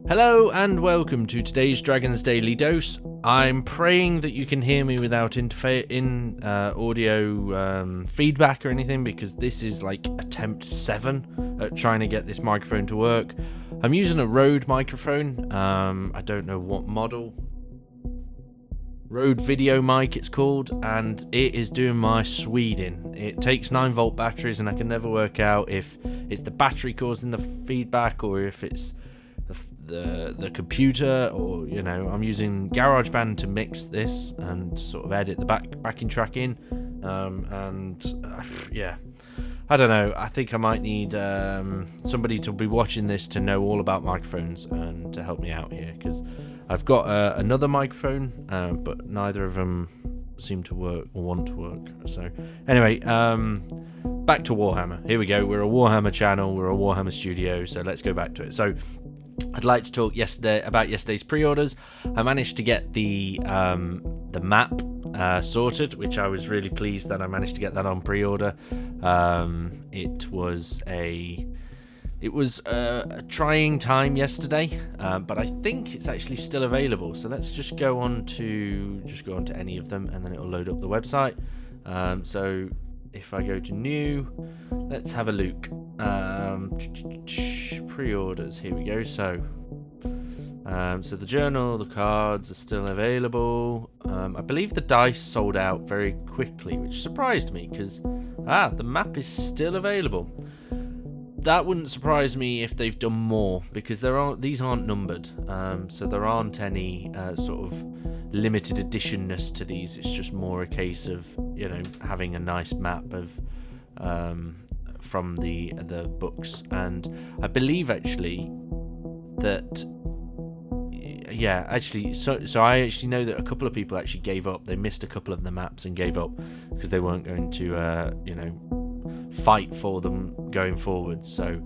Hello and welcome to today's Dragon's Daily Dose. I'm praying that you can hear me without audio feedback or anything, because this is like attempt 7 at trying to get this microphone to work. I'm using a Rode microphone. I don't know what model. Rode Video Mic it's called, and it is doing my Sweden. It takes 9-volt batteries, and I can never work out if it's the battery causing the feedback or if it's the computer, or I'm using GarageBand to mix this and sort of edit the backing track in, I don't know. I think I might need somebody to be watching this to know all about microphones and to help me out here, because I've got another microphone, but neither of them seem to work or want to work. So anyway, back to Warhammer. Here we go. We're a Warhammer channel. We're a Warhammer studio. So let's go back to it. So I'd like to talk about yesterday's pre-orders. I managed to get the map sorted, which I was really pleased that I managed to get that on pre-order. It was a trying time yesterday, but I think it's actually still available. So let's just go on to any of them, and then it'll load up the website. So if I go to new, let's have a look. Pre-orders, here we go. So the journal, the cards are still available. I believe the dice sold out very quickly, which surprised me, because the map is still available. That wouldn't surprise me if they've done more, because these aren't numbered, so there aren't any sort of limited editionness to these. It's just more a case of having a nice map of from the books. And I believe actually that so I actually know that a couple of people actually gave up. They missed a couple of the maps and gave up because they weren't going to fight for them going forward. So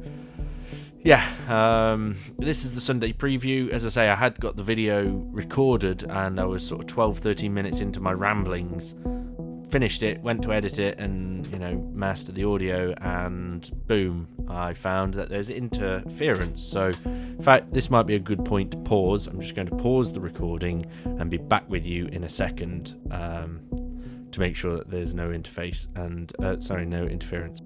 this is the Sunday preview. As I say, I had got the video recorded and I was sort of 12-13 minutes into my ramblings, finished it, went to edit it, and master the audio, and boom, I found that there's interference. So in fact, this might be a good point to pause. I'm just going to pause the recording and be back with you in a second to make sure that there's no interface and no interference.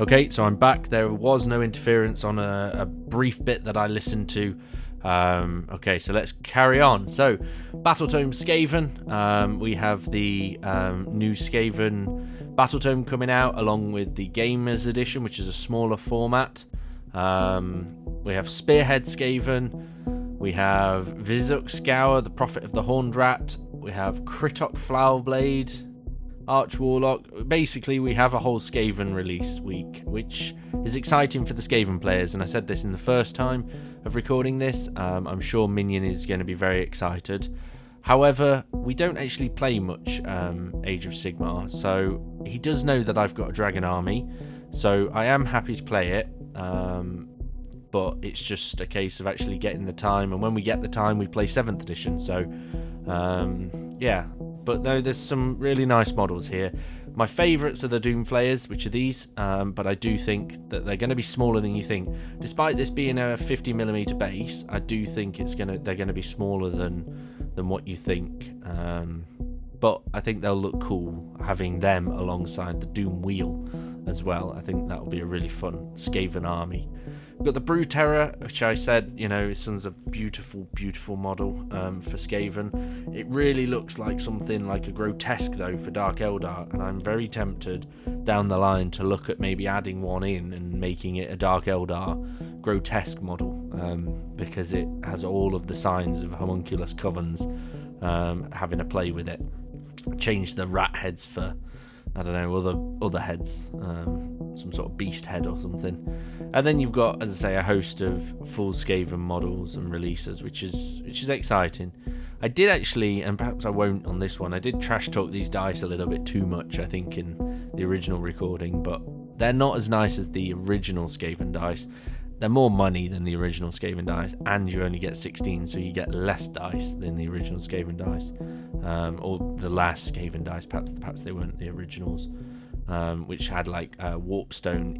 Okay, so I'm back. There was no interference on a brief bit that I listened to. Okay, so let's carry on. So, Battletome Skaven. We have the new Skaven Battletome coming out, along with the Gamers Edition, which is a smaller format. We have Spearhead Skaven. We have Vizuk Scour, the Prophet of the Horned Rat. We have Kritok Flowerblade, Arch Warlock. Basically, we have a whole Skaven release week, which is exciting for the Skaven players. And I said this in the first time of recording this. I'm sure Minion is going to be very excited. However, we don't actually play much Age of Sigmar, so he does know that I've got a dragon army, so I am happy to play it. But it's just a case of actually getting the time, and when we get the time, we play 7th edition. So but no, there's some really nice models here. My favourites are the Doomflayers, which are these, but I do think that they're going to be smaller than you think. Despite this being a 50mm base, I do think they're going to be smaller than what you think. But I think they'll look cool having them alongside the Doom Wheel as well. I think that'll be a really fun Skaven army. We've got the Brew Terror, which I said, this one's a beautiful, beautiful model for Skaven. It really looks like something like a grotesque, though, for Dark Eldar, and I'm very tempted down the line to look at maybe adding one in and making it a Dark Eldar grotesque model, because it has all of the signs of homunculus covens, having a play with it. Change the rat heads for, I don't know, other heads, some sort of beast head or something. And then you've got, as I say, a host of full Skaven models and releases, which is exciting. I did actually, and perhaps I won't on this one, I did trash talk these dice a little bit too much, I think, in the original recording, but they're not as nice as the original Skaven dice. They're more money than the original Skaven dice, and you only get 16, so you get less dice than the original Skaven dice, or the last Skaven dice. Perhaps they weren't the originals. which had like warpstone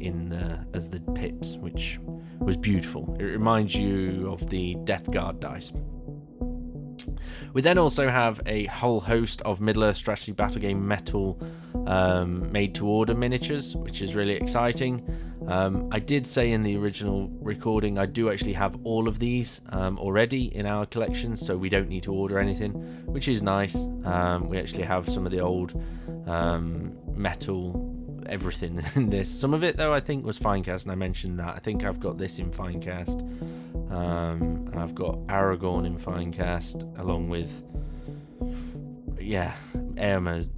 as the pips, which was beautiful. It reminds you of the Death Guard dice. We then also have a whole host of Middle-earth strategy battle game metal made-to-order miniatures, which is really exciting. I did say in the original recording I do actually have all of these already in our collection, so we don't need to order anything, which is nice. We actually have some of the old metal everything in this. Some of it, though, I think was Finecast, and I mentioned that. I think I've got this in Finecast. And I've got Aragorn in Finecast, along with, Aemma.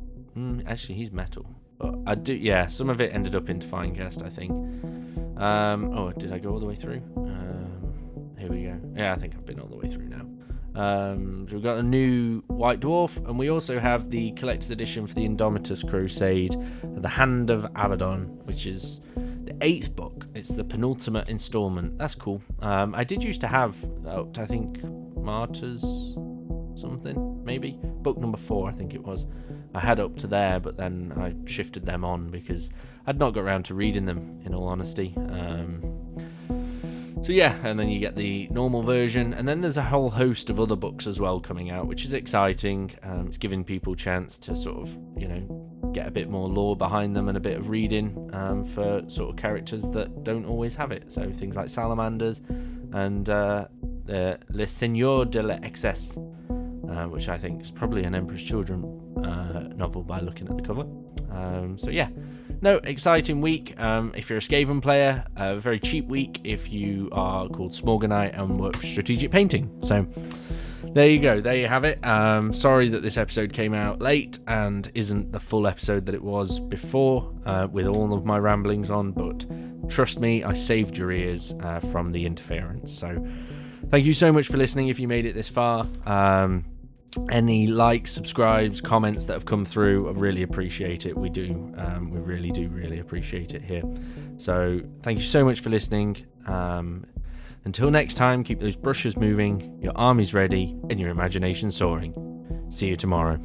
Actually, he's metal. But some of it ended up into Finecast, I think. Did I go all the way through? Here we go. Yeah, I think I've been all the way through now. So we've got a new White Dwarf, and we also have the collector's edition for the Indomitus Crusade, The Hand of Abaddon, which is the 8th book. It's the penultimate installment. That's cool. I did used to have, I think, Martyrs something, maybe? Book number 4, I think it was. I had up to there, but then I shifted them on because I'd not got around to reading them, in all honesty. And then you get the normal version, and then there's a whole host of other books as well coming out, which is exciting. It's giving people a chance to sort of, get a bit more lore behind them and a bit of reading for sort of characters that don't always have it. So things like salamanders and Le Seigneur de l'Excess, which I think is probably an Emperor's Children novel by looking at the cover. No, exciting week if you're a Skaven player, a very cheap week if you are called Smaugonite and work for strategic painting. So there you go, there you have it. Sorry that this episode came out late and isn't the full episode that it was before with all of my ramblings on, but trust me, I saved your ears from the interference. So thank you so much for listening if you made it this far. Any likes, subscribes, comments that have come through, I really appreciate it. We do. We really do appreciate it here. So thank you so much for listening. Until next time, keep those brushes moving, your armies ready, and your imagination soaring. See you tomorrow.